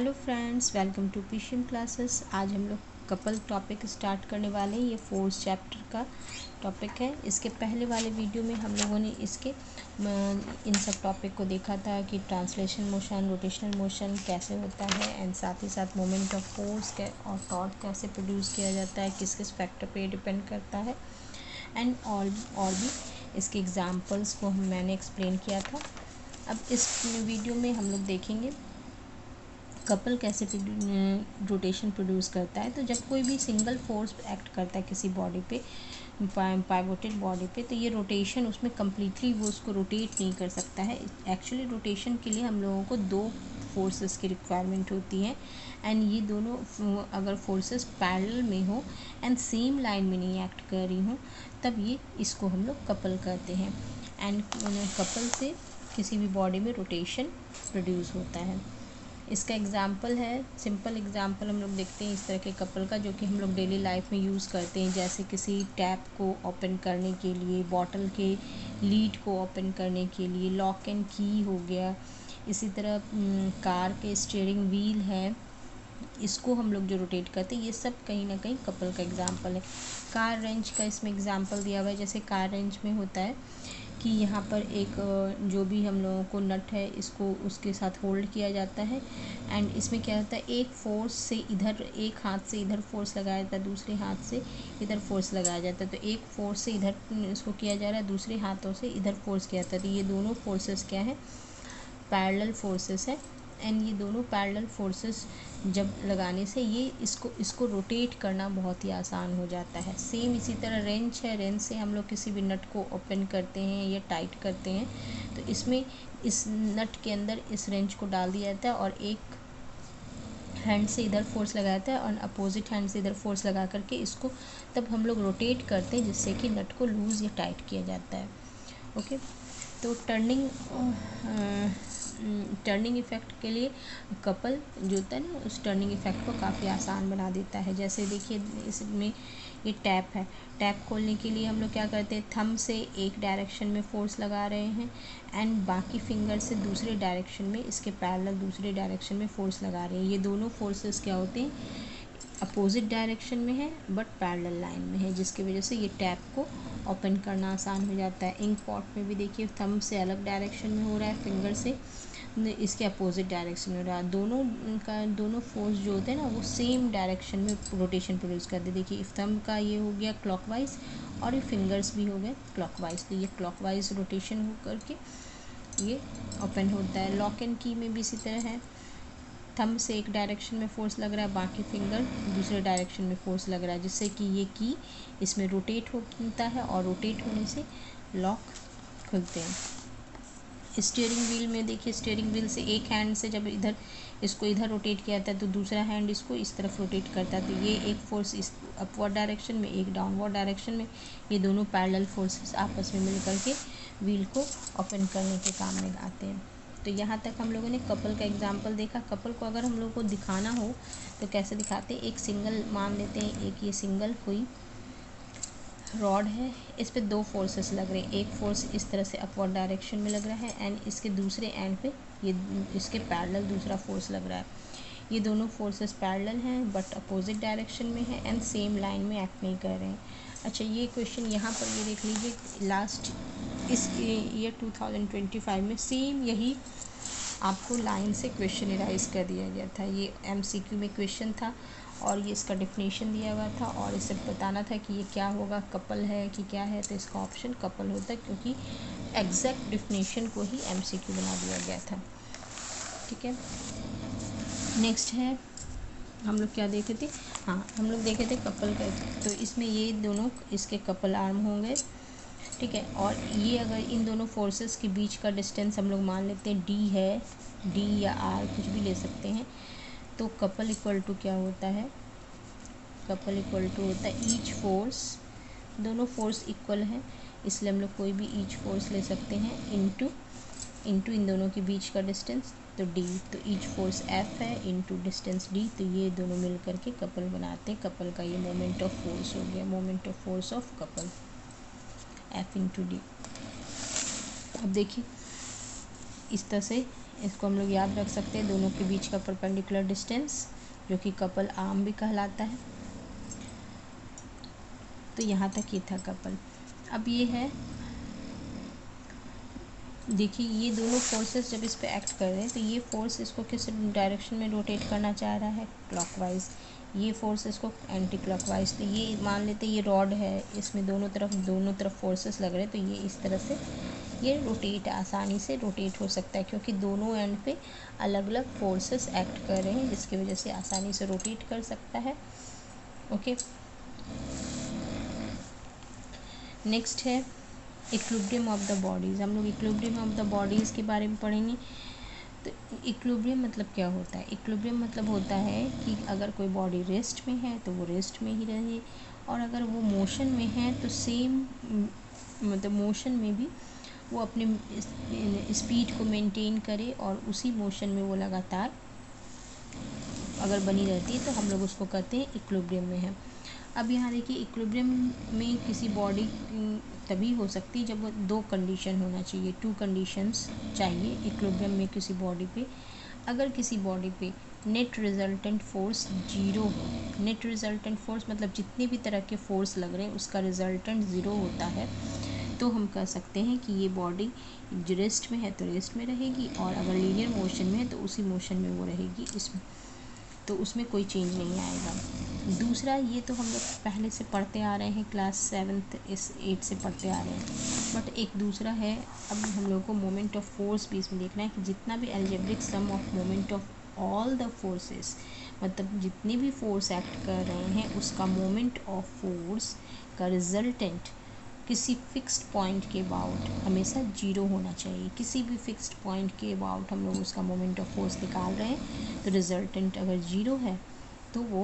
Hello friends, welcome to पीशियम classes. आज हम लोग कपल टॉपिक स्टार्ट करने वाले हैं। ये 4th चैप्टर का टॉपिक है। इसके पहले वाले वीडियो में हम लोगों ने इसके इन सब टॉपिक को देखा था कि ट्रांसलेशन मोशन, रोटेशनल मोशन कैसे होता है एंड साथ ही साथ मोमेंट ऑफ फोर्स और टॉर्क कैसे प्रोड्यूस किया जाता है, किस किस फैक्टर पे डिपेंड करता है एंड और भी इसके एग्जाम्पल्स को मैंने एक्सप्लेन किया था। अब इस वीडियो में हम लोग देखेंगे कपल कैसे रोटेशन प्रोड्यूस करता है। तो जब कोई भी सिंगल फोर्स एक्ट करता है किसी बॉडी पे, पाइवोटेड बॉडी पे, तो ये रोटेशन उसमें कम्प्लीटली वो उसको रोटेट नहीं कर सकता है। एक्चुअली रोटेशन के लिए हम लोगों को दो फोर्सेस की रिक्वायरमेंट होती है एंड ये दोनों अगर फोर्सेस पैरेलल में हो एंड सेम लाइन में नहीं एक्ट कर रही हो तब ये इसको हम लोग कपल करते हैं एंड कपल से किसी भी बॉडी में रोटेशन प्रोड्यूस होता है। इसका एग्जाम्पल है, सिंपल एग्जाम्पल हम लोग देखते हैं इस तरह के कपल का जो कि हम लोग डेली लाइफ में यूज़ करते हैं, जैसे किसी टैप को ओपन करने के लिए, बॉटल के लीड को ओपन करने के लिए, लॉक एंड की हो गया। इसी तरह कार के स्टीयरिंग व्हील है, इसको हम लोग जो रोटेट करते हैं, ये सब कहीं ना कहीं कपल का एग्जाम्पल है। कार रेंच का इसमें एग्जाम्पल दिया हुआ है। जैसे कार रेंच में होता है कि यहाँ पर एक जो भी हम लोगों को नट है इसको उसके साथ होल्ड किया जाता है एंड इसमें क्या होता है, एक फोर्स से इधर, एक हाथ से इधर फोर्स लगाया जाता है, दूसरे हाथ से इधर फोर्स लगाया जाता है। तो एक फोर्स से इधर इसको किया जा रहा है, दूसरे हाथों से इधर फोर्स किया जाता है। तो ये दोनों फोर्सेस क्या है, पैरेलल फोर्सेस है एंड ये दोनों पैरेलल फोर्सेस जब लगाने से ये इसको रोटेट करना बहुत ही आसान हो जाता है। सेम इसी तरह रेंच है, रेंच से हम लोग किसी भी नट को ओपन करते हैं या टाइट करते हैं तो इसमें इस नट के अंदर इस रेंच को डाल दिया जाता है और एक हैंड से इधर फोर्स लगाया जाता है और अपोजिट हैंड से इधर फोर्स लगा करके इसको तब हम लोग रोटेट करते हैं जिससे कि नट को लूज़ या टाइट किया जाता है। ओके, तो टर्निंग इफ़ेक्ट के लिए कपल जो होता है ना, उस टर्निंग इफ़ेक्ट को काफ़ी आसान बना देता है। जैसे देखिए इसमें ये टैप है, टैप खोलने के लिए हम लोग क्या करते हैं, थंब से एक डायरेक्शन में फोर्स लगा रहे हैं एंड बाकी फिंगर से दूसरे डायरेक्शन में, इसके पैरेलल दूसरे डायरेक्शन में फोर्स लगा रहे हैं। ये दोनों फोर्सेस क्या होते हैं, अपोजिट डायरेक्शन में है बट पैरेलल लाइन में है, जिसकी वजह से ये टैप को ओपन करना आसान हो जाता है। इंक पॉट में भी देखिए थंब से अलग डायरेक्शन में हो रहा है, फिंगर से इसके अपोजिट डायरेक्शन में हो रहा है। दोनों फोर्स जो होते हैं ना वो सेम डायरेक्शन में रोटेशन प्रोड्यूस करते हैं। देखिए थंब का ये हो गया क्लॉकवाइज और ये फिंगर्स भी हो गए क्लॉकवाइज, तो ये क्लॉकवाइज रोटेशन हो करके ये ओपन होता है। लॉक एंड की में भी इसी तरह है, थंब से एक डायरेक्शन में फोर्स लग रहा है, बाकी फिंगर दूसरे डायरेक्शन में फोर्स लग रहा है, जिससे कि ये की इसमें रोटेट होता है और रोटेट होने से लॉक खुलते हैं। स्टीयरिंग व्हील में देखिए, स्टीयरिंग व्हील से एक हैंड से जब इधर इसको इधर रोटेट किया जाता है तो दूसरा हैंड इसको इस तरफ रोटेट करता है। तो ये एक फोर्स इस अपवर्ड डायरेक्शन में, एक डाउनवर्ड डायरेक्शन में, ये दोनों पैरेलल फोर्सेस आपस में मिल करके व्हील को ओपन करने के काम में आते हैं। तो यहाँ तक हम लोगों ने कपल का एग्जाम्पल देखा। कपल को अगर हम लोगों को दिखाना हो तो कैसे दिखाते हैं, एक सिंगल मान लेते हैं, एक ये सिंगल कोई रॉड है, इस पे दो फोर्सेस लग रहे हैं। एक फोर्स इस तरह से अपवर्ड डायरेक्शन में लग रहा है एंड इसके दूसरे एंड पे ये इसके पैरेलल दूसरा फोर्स लग रहा है। ये दोनों फोर्सेस पैरेलल हैं बट अपोजिट डायरेक्शन में है एंड सेम लाइन में एक्ट नहीं कर रहे हैं। अच्छा, ये क्वेश्चन यहाँ पर ये देख लीजिए, लास्ट इस ईयर 2025 में सेम यही आपको लाइन से क्वेश्चन इराइज कर दिया गया था। ये MCQ में क्वेश्चन था और ये इसका डेफिनेशन दिया हुआ था और इसे बताना था कि ये क्या होगा, कपल है कि क्या है। तो इसका ऑप्शन कपल होता है क्योंकि एग्जैक्ट डेफिनेशन को ही MCQ बना दिया गया था। ठीक है, नेक्स्ट है हम लोग क्या देखे थे, हाँ हम लोग देखे थे कपल का। तो इसमें ये दोनों इसके कपल आर्म होंगे, ठीक है। और ये अगर इन दोनों फोर्सेस के बीच का डिस्टेंस हम लोग मान लेते हैं D है, D या R कुछ भी ले सकते हैं, तो कपल इक्वल टू क्या होता है, कपल इक्वल टू होता है ईच फोर्स, दोनों फोर्स इक्वल है इसलिए हम लोग कोई भी ईच फोर्स ले सकते हैं, इनटू इन दोनों के बीच का डिस्टेंस तो D, तो ईच फोर्स F है इनटू डिस्टेंस D, तो ये दोनों मिल करके कपल बनाते हैं। कपल का ये मोमेंट ऑफ फोर्स हो गया, moment of force of couple F into D। अब देखिए इस तरह से इसको हम लोग याद रख सकते हैं, दोनों के बीच का परपेंडिकुलर डिस्टेंस, जो कि कपल आर्म भी कहलाता है। तो यहाँ तक ये था कपल। अब ये है, देखिए ये दोनों फोर्सेस जब इस पे एक्ट कर रहे हैं तो ये फोर्स इसको किस डायरेक्शन में रोटेट करना चाह रहा है, क्लॉकवाइज। ये फोर्स इसको एंटी क्लॉकवाइज। तो ये मान लेते हैं ये रॉड है, इसमें दोनों तरफ फोर्सेस लग रहे हैं, तो ये इस तरह से ये रोटेट आसानी से रोटेट हो सकता है, क्योंकि दोनों एंड पे अलग अलग फोर्सेस एक्ट कर रहे हैं, जिसकी वजह से आसानी से रोटेट कर सकता है। ओके, नेक्स्ट है इक्विलिब्रियम ऑफ द बॉडीज़। हम लोग इक्विलिब्रियम ऑफ द बॉडीज़ के बारे में पढ़ेंगे। तो इक्विलिब्रियम मतलब क्या होता है? इक्विलिब्रियम मतलब होता है कि अगर कोई बॉडी रेस्ट में है तो वो रेस्ट में ही रहे, और अगर वो मोशन में है तो सेम मतलब मोशन में भी वो अपने स्पीड को मेंटेन करे, और उसी मोशन में वो लगातार अगर बनी रहती है तो हम लोग उसको कहते हैं इक्विलिब्रियम में है। अब यहाँ देखिए, इक्विलिब्रियम में किसी बॉडी तभी हो सकती है जब वो दो कंडीशन होना चाहिए, 2 कंडीशंस चाहिए इक्विलिब्रियम में किसी बॉडी पे। अगर किसी बॉडी पे net resultant force 0, net resultant force मतलब जितने भी तरह के फोर्स लग रहे हैं उसका रिजल्टेंट 0 होता है, तो हम कह सकते हैं कि ये बॉडी रेस्ट में है तो रेस्ट में रहेगी, और अगर लीनियर मोशन में है तो उसी मोशन में वो रहेगी, इसमें तो उसमें कोई चेंज नहीं आएगा। दूसरा, ये तो हम लोग पहले से पढ़ते आ रहे हैं, क्लास 7th इस 8 से पढ़ते आ रहे हैं, बट एक दूसरा है, अब हम लोग को मोमेंट ऑफ फोर्स भी इसमें देखना है कि जितना भी algebraic sum of moment of all the forces, मतलब जितने भी फोर्स एक्ट कर रहे हैं उसका मोमेंट ऑफ फोर्स का रिजल्टेंट किसी फिक्स्ड पॉइंट के अबाउट हमेशा 0 होना चाहिए। किसी भी फिक्स्ड पॉइंट के अबाउट हम लोग उसका मोमेंट ऑफ फोर्स निकाल रहे हैं, तो रिजल्टेंट अगर 0 है तो वो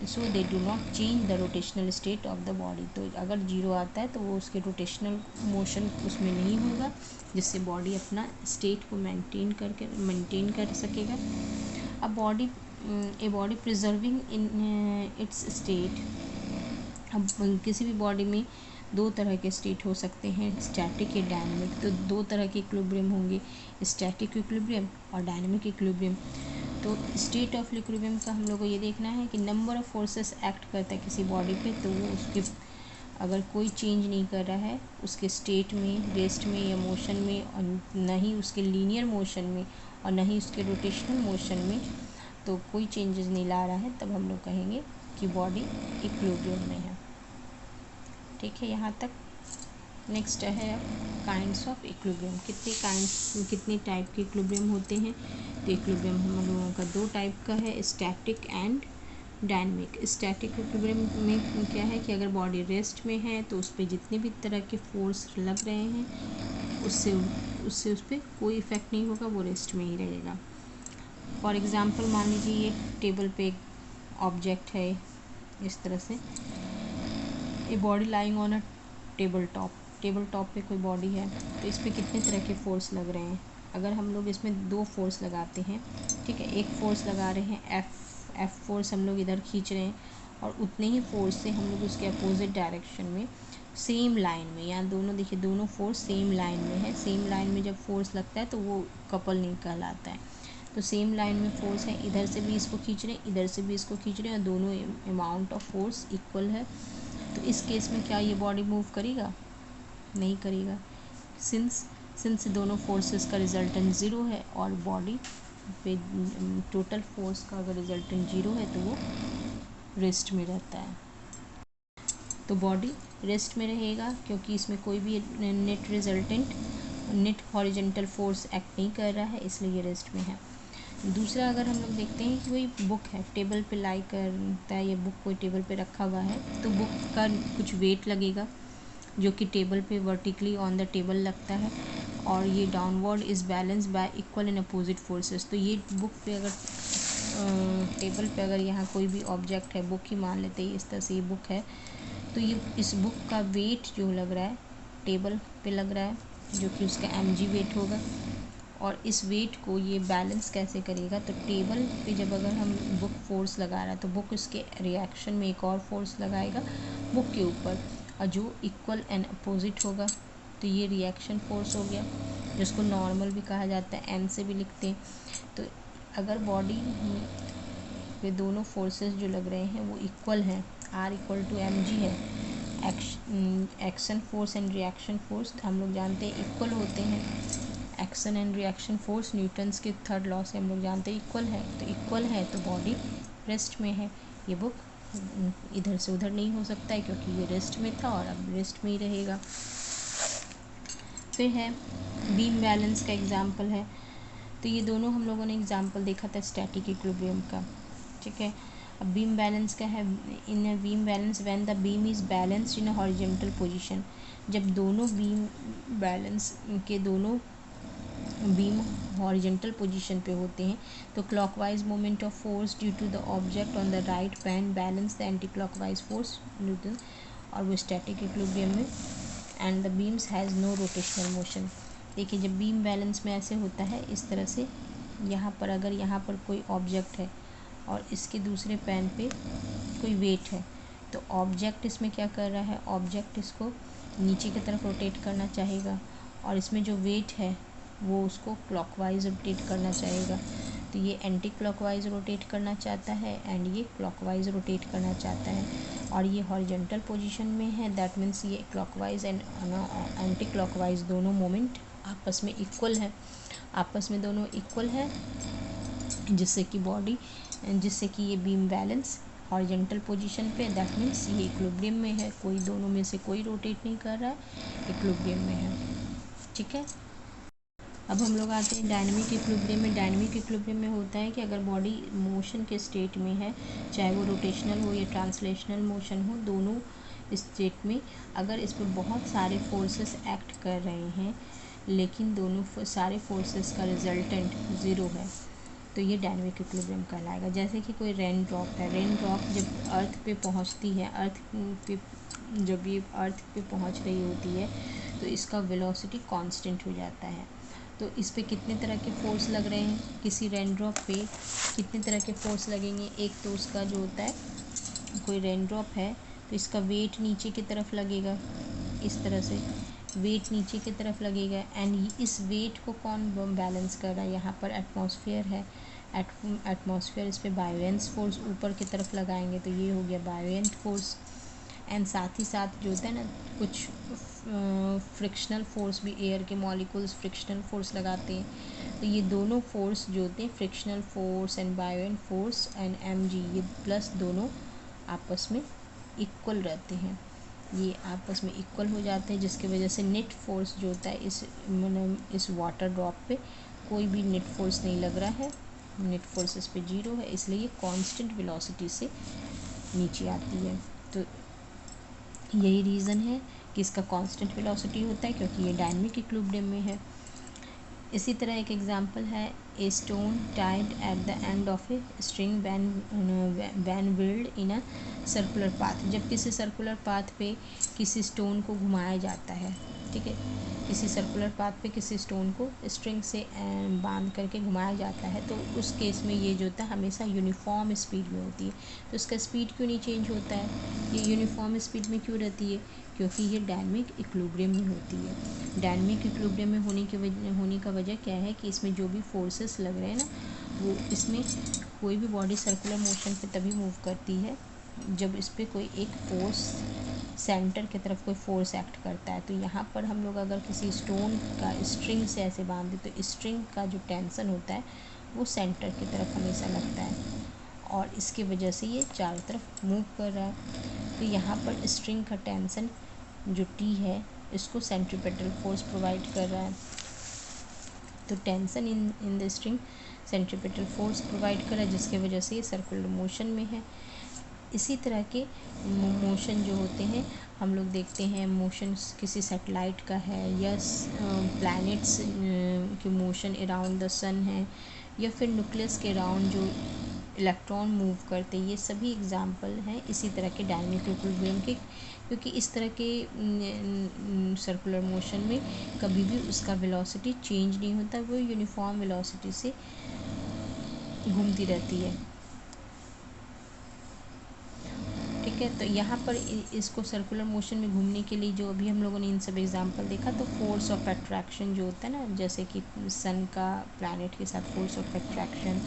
so they do not change the rotational state of the body. तो अगर 0 आता है तो वो उसके रोटेशनल मोशन उसमें नहीं होगा, जिससे बॉडी अपना स्टेट को मेंटेन कर सकेगा। अब body preserving in its state. अब किसी भी बॉडी में 2 तरह के स्टेट हो सकते हैं, स्टैटिक या डायनेमिक। तो 2 तरह के इक्विलिब्रियम होंगे, स्टैटिक इक्विलिब्रियम और डायनेमिक इक्विलिब्रियम। तो स्टेट ऑफ इक्विलिब्रियम का हम लोग को ये देखना है कि नंबर ऑफ़ फोर्सेस एक्ट करता है किसी बॉडी पे, तो वो उसके अगर कोई चेंज नहीं कर रहा है उसके स्टेट में, रेस्ट में या मोशन में, और न ही उसके लीनियर मोशन में और न ही उसके रोटेशनल मोशन में, तो कोई चेंजेस नहीं ला रहा है, तब हम लोग कहेंगे कि बॉडी इक्विलिब्रियम में है। ठीक है, यहाँ तक। नेक्स्ट है काइंड्स ऑफ इक्विलिब्रियम। कितने टाइप के इक्विलिब्रियम होते हैं? तो इक्विलिब्रियम हम लोगों का 2 टाइप का है, static and dynamic. Static equilibrium में क्या है कि अगर बॉडी रेस्ट में है तो उस पर जितने भी तरह के फोर्स लग रहे हैं उससे उस पर कोई इफ़ेक्ट नहीं होगा, वो रेस्ट में ही रहेगा। फॉर एग्ज़ाम्पल मान लीजिए ये टेबल पे एक ऑब्जेक्ट है, इस तरह से a body lying on a table top पे कोई बॉडी है, तो इस पर कितने तरह के फोर्स लग रहे हैं? अगर हम लोग इसमें 2 फोर्स लगाते हैं, ठीक है, एक फोर्स लगा रहे हैं एफ फोर्स हम लोग इधर खींच रहे हैं, और उतने ही फोर्स से हम लोग उसके अपोजिट डायरेक्शन में सेम लाइन में, यहाँ दोनों देखिए दोनों फोर्स सेम लाइन में है। सेम लाइन में जब फोर्स लगता है तो वो कपल नहीं कहलाता है। तो सेम लाइन में फोर्स है, इधर से भी इसको खींच रहे हैं, इधर से भी इसको खींच रहे हैं, और दोनों अमाउंट ऑफ फोर्स इक्वल है। तो इस केस में क्या ये बॉडी मूव करेगा? नहीं करेगा, सिंस दोनों फोर्सेस का रिजल्टेंट 0 है, और बॉडी पे टोटल फोर्स का अगर रिजल्टेंट 0 है तो वो रेस्ट में रहता है। तो बॉडी रेस्ट में रहेगा क्योंकि इसमें कोई भी नेट हॉरिजॉन्टल फोर्स एक्ट नहीं कर रहा है, इसलिए ये रेस्ट में है। दूसरा, अगर हम लोग देखते हैं कि कोई बुक है, टेबल पे लाई करता है, या बुक कोई टेबल पे रखा हुआ है, तो बुक का कुछ वेट लगेगा जो कि टेबल पे वर्टिकली ऑन द टेबल लगता है, और ये downward is balance y equal and opposite forces. तो ये बुक पे अगर टेबल पे अगर यहाँ कोई भी ऑब्जेक्ट है, बुक ही मान लेते हैं, इस तरह से ये बुक है, तो ये इस बुक का वेट जो लग रहा है टेबल पे लग रहा है, जो कि उसका mg वेट होगा, और इस वेट को ये बैलेंस कैसे करेगा? तो टेबल पे जब अगर हम बुक फोर्स लगा रहा है तो बुक इसके रिएक्शन में एक और फोर्स लगाएगा बुक के ऊपर, और जो इक्वल एंड अपोजिट होगा, तो ये रिएक्शन फोर्स हो गया। जिसको नॉर्मल भी कहा जाता है, एम से भी लिखते हैं। तो अगर बॉडी पे दोनों फोर्सेस जो लग रहे हैं वो इक्वल हैं, are equal to M G है, action force and reaction force हम लोग जानते हैं इक्वल होते हैं। Action and reaction force Newton's के थर्ड लॉ से हम लोग जानते हैं इक्वल है, तो इक्वल है तो बॉडी रेस्ट में है। ये बुक इधर से उधर नहीं हो सकता है क्योंकि ये रेस्ट में था और अब रेस्ट में ही रहेगा। फिर है बीम बैलेंस का एग्जाम्पल है, तो ये दोनों हम लोगों ने एग्जाम्पल देखा था स्टैटिक इक्विलिब्रियम का, ठीक है। अब बीम बैलेंस का है, in a beam balance when the beam is balanced in a horizontal position, जब दोनों बीम बैलेंस के दोनों बीम हॉरिजॉन्टल पोजीशन पे होते हैं तो clockwise moment of force due to the object on the right pan balance the anti clockwise force newton, और वो स्टैटिक इक्विलिब्रियम में। And the beams has no rotational motion. देखिए जब बीम बैलेंस में ऐसे होता है इस तरह से, यहाँ पर अगर यहाँ पर कोई ऑब्जेक्ट है और इसके दूसरे पैन पे कोई वेट है, तो ऑब्जेक्ट इसमें क्या कर रहा है, ऑब्जेक्ट इसको नीचे की तरफ रोटेट करना चाहेगा और इसमें जो वेट है वो उसको क्लॉकवाइज रोटेट करना चाहेगा। तो ये एंटी क्लॉकवाइज रोटेट करना चाहता है एंड ये क्लॉकवाइज रोटेट करना चाहता है, और ये हॉरिजॉन्टल पोजीशन में है, दैट मीन्स ये क्लॉकवाइज एंड एंटी क्लॉकवाइज दोनों मोमेंट आपस में इक्वल है, आपस में दोनों इक्वल है, जिससे कि ये बीम बैलेंस हॉरिजॉन्टल पोजीशन पे, दैट मीन्स ये इक्विलिब्रियम में है, कोई दोनों में से कोई रोटेट नहीं कर रहा है, इक्विलिब्रियम में है, ठीक है। अब हम लोग आते हैं डायनेमिक इक्विलिब्रियम में। डायनेमिक इक्विलिब्रियम में होता है कि अगर बॉडी मोशन के स्टेट में है, चाहे वो रोटेशनल हो या ट्रांसलेशनल मोशन हो, दोनों स्टेट में अगर इस पर बहुत सारे फोर्सेस एक्ट कर रहे हैं लेकिन दोनों सारे फोर्सेस का रिजल्टेंट ज़ीरो है, तो ये डायनेमिक इक्विलिब्रियम कहलाएगा। जैसे कि कोई रेन ड्रॉप है, रेन ड्रॉप जब अर्थ पे पहुंचती है, जब ये अर्थ पे पहुंच रही होती है तो इसका वेलोसिटी कांस्टेंट हो जाता है। तो इस पे कितने तरह के फोर्स लग रहे हैं, किसी रेन ड्रॉप पे कितने तरह के फोर्स लगेंगे। एक तो उसका जो होता है, कोई रेन ड्रॉप है तो इसका वेट नीचे की तरफ लगेगा, इस तरह से वेट नीचे की तरफ लगेगा, एंड इस वेट को कौन बैलेंस कर रहा है, यहाँ पर एटमॉस्फेयर है, एटमॉस्फेयर इस पर बायोलेंस फोर्स ऊपर की तरफ लगाएंगे तो ये हो गया बायोलेंट फोर्स। एंड साथ ही साथ जो होता है ना, कुछ फ्रिक्शनल फोर्स भी, एयर के मॉलिक्यूल्स फ्रिक्शनल फोर्स लगाते हैं, तो ये दोनों फोर्स जो होते हैं, frictional force and बायोलेंट force and mg, ये प्लस दोनों आपस में इक्वल रहते हैं, ये आपस में इक्वल हो जाते हैं, जिसकी वजह से नेट फोर्स जो होता है इस वाटर ड्रॉप पे कोई भी नेट फोर्स नहीं लग रहा है, नेट फोर्स इस पे जीरो है, इसलिए ये कांस्टेंट वेलोसिटी से नीचे आती है। तो यही रीज़न है कि इसका कांस्टेंट वेलोसिटी होता है, क्योंकि ये डायनेमिक इक्विलिब्रियम में है। इसी तरह एक एग्जांपल है, a stone tied at the end of a string when whirled in a circular path. जब किसी सर्कुलर पाथ पे किसी स्टोन को घुमाया जाता है, ठीक है, किसी सर्कुलर पाथ पे किसी स्टोन को स्ट्रिंग से बांध करके घुमाया जाता है, तो उस केस में ये जो होता है हमेशा यूनिफॉर्म स्पीड में होती है। तो इसका स्पीड क्यों नहीं चेंज होता है, ये यूनिफॉर्म स्पीड में क्यों रहती है, क्योंकि ये डायनेमिक इक्विलिब्रियम में होती है। डायनेमिक इक्विलिब्रियम में होने का वजह क्या है कि इसमें जो भी फोर्सेस लग रहे हैं ना, वो इसमें कोई भी बॉडी सर्कुलर मोशन पे तभी मूव करती है जब इस पर कोई एक फोर्स सेंटर की तरफ कोई फोर्स एक्ट करता है। तो यहाँ पर हम लोग अगर किसी स्टोन का स्ट्रिंग से ऐसे बांध दें तो स्ट्रिंग का जो टेंशन होता है वो सेंटर की तरफ हमेशा लगता है, और इसकी वजह से ये चारों तरफ मूव कर रहा है। तो यहाँ पर स्ट्रिंग का टेंशन जो टी है इसको सेंट्रीपेटल फोर्स प्रोवाइड कर रहा है, तो tension in the string centripetal force provide कर रहा है, जिसकी वजह से ये सर्कुलर मोशन में है। इसी तरह के मोशन जो होते हैं हम लोग देखते हैं, मोशन किसी सैटेलाइट का है या प्लैनेट्स के मोशन अराउंड द सन है, या फिर न्यूक्लियस के अराउंड जो इलेक्ट्रॉन मूव करते हैं, ये सभी एग्जाम्पल हैं इसी तरह के डायनेमिक इक्विलिब्रियम के, क्योंकि इस तरह के सर्कुलर मोशन में कभी भी उसका वेलोसिटी चेंज नहीं होता, वो यूनिफॉर्म वेलोसिटी से घूमती रहती है। ठीक है। तो यहाँ पर इसको सर्कुलर मोशन में घूमने के लिए जो अभी हम लोगों ने इन सब एग्जांपल देखा, तो फोर्स ऑफ अट्रैक्शन जो होता है ना, जैसे कि सन का प्लैनेट के साथ force of attraction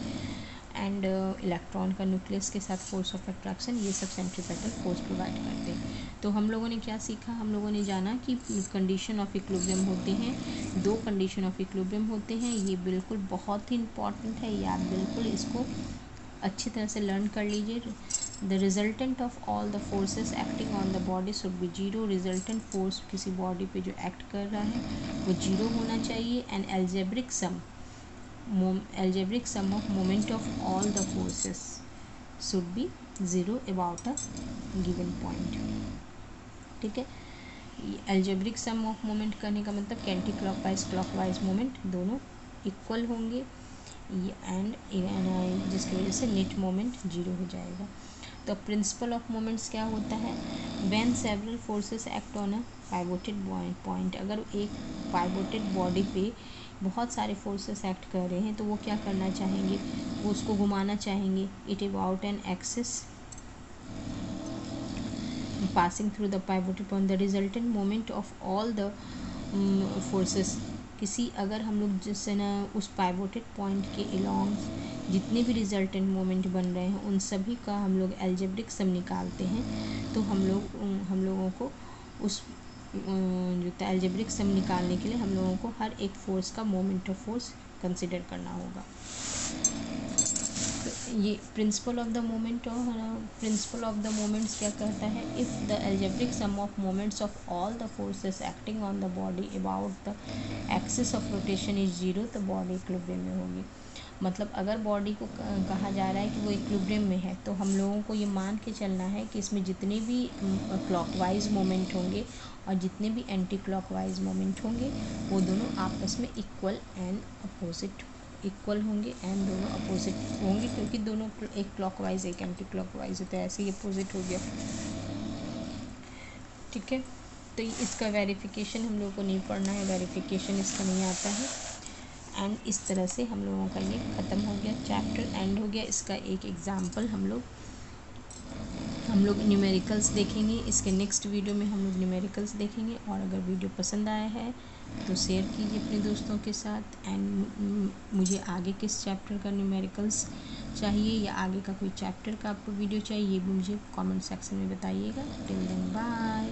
and electron का न्यूक्लियस के साथ फोर्स ऑफ अट्रैक्शन, ये सब सेंट्रीपेटल फोर्स प्रोवाइड करते हैं। तो हम लोगों ने क्या सीखा, हम लोगों ने जाना कि कंडीशन ऑफ इक्विलिब्रियम होते हैं, 2 कंडीशन ऑफ इक्विलिब्रियम होते हैं। ये बिल्कुल बहुत ही इंपॉर्टेंट है, ये आप बिल्कुल इसको अच्छी तरह से लर्न कर लीजिए। The resultant of all the forces acting on the body should be zero. Resultant force किसी बॉडी पे जो एक्ट कर रहा है वो जीरो होना चाहिए। And algebraic sum of moment of all the forces should be zero about a given point. ठीक है, एल्जेब्रिक सम ऑफ मोमेंट करने का मतलब कि एंटी क्लॉकवाइज मोमेंट दोनों इक्वल होंगे एंड जिसकी वजह से नेट मोमेंट जीरो हो जाएगा। तो प्रिंसिपल ऑफ मोमेंट्स क्या होता है, when several forces act on a pivoted point. अगर एक पाइवोटेड बॉडी पे बहुत सारे फोर्सेस एक्ट कर रहे हैं तो वो क्या करना चाहेंगे, वो उसको घुमाना चाहेंगे। It about an axis passing through the pivotal point, the resultant moment of all the forces। किसी अगर हम लोग जिससे ना उस पाइवोटेड पॉइंट के अलोंग जितने भी रिजल्टेंट मोमेंट बन रहे हैं उन सभी का हम लोग एल्जेब्रिक सम निकालते हैं। तो हम लोगों को उस जो एल्जेब्रिक सम निकालने के लिए हम लोगों को हर एक फोर्स का मोमेंट ऑफ फोर्स कंसिडर करना होगा। ये प्रिंसिपल ऑफ द मोमेंट और प्रिंसिपल ऑफ द मोमेंट्स क्या कहता है, if the algebraic sum of moments of all the forces acting on the body about the axis of rotation is zero, तो body equilibrium में होगी। मतलब अगर body को कहा जा रहा है कि वो इक्विलिब्रियम में है, तो हम लोगों को ये मान के चलना है कि इसमें जितने भी क्लॉकवाइज मोमेंट होंगे और जितने भी एंटी क्लॉकवाइज मोमेंट होंगे वो दोनों आपस में इक्वल होंगे एंड दोनों अपोजिट होंगे, क्योंकि दोनों एक क्लॉकवाइज एक एंटी क्लॉकवाइज है, तो ऐसे ही अपोजिट हो गया। ठीक है, तो इसका वेरिफिकेशन हम लोगों को नहीं पढ़ना है, वेरिफिकेशन इसका नहीं आता है। एंड इस तरह से हम लोगों का ये ख़त्म हो गया, चैप्टर एंड हो गया। इसका एक एग्ज़ाम्पल हम लोग न्यूमेरिकल्स देखेंगे। इसके नेक्स्ट वीडियो में हम लोग न्यूमेरिकल्स देखेंगे। और अगर वीडियो पसंद आया है तो शेयर कीजिए अपने दोस्तों के साथ। एंड मुझे आगे किस चैप्टर का न्यूमेरिकल्स चाहिए या आगे का कोई चैप्टर का आपको वीडियो चाहिए, ये भी मुझे कमेंट सेक्शन में बताइएगा। Till then bye.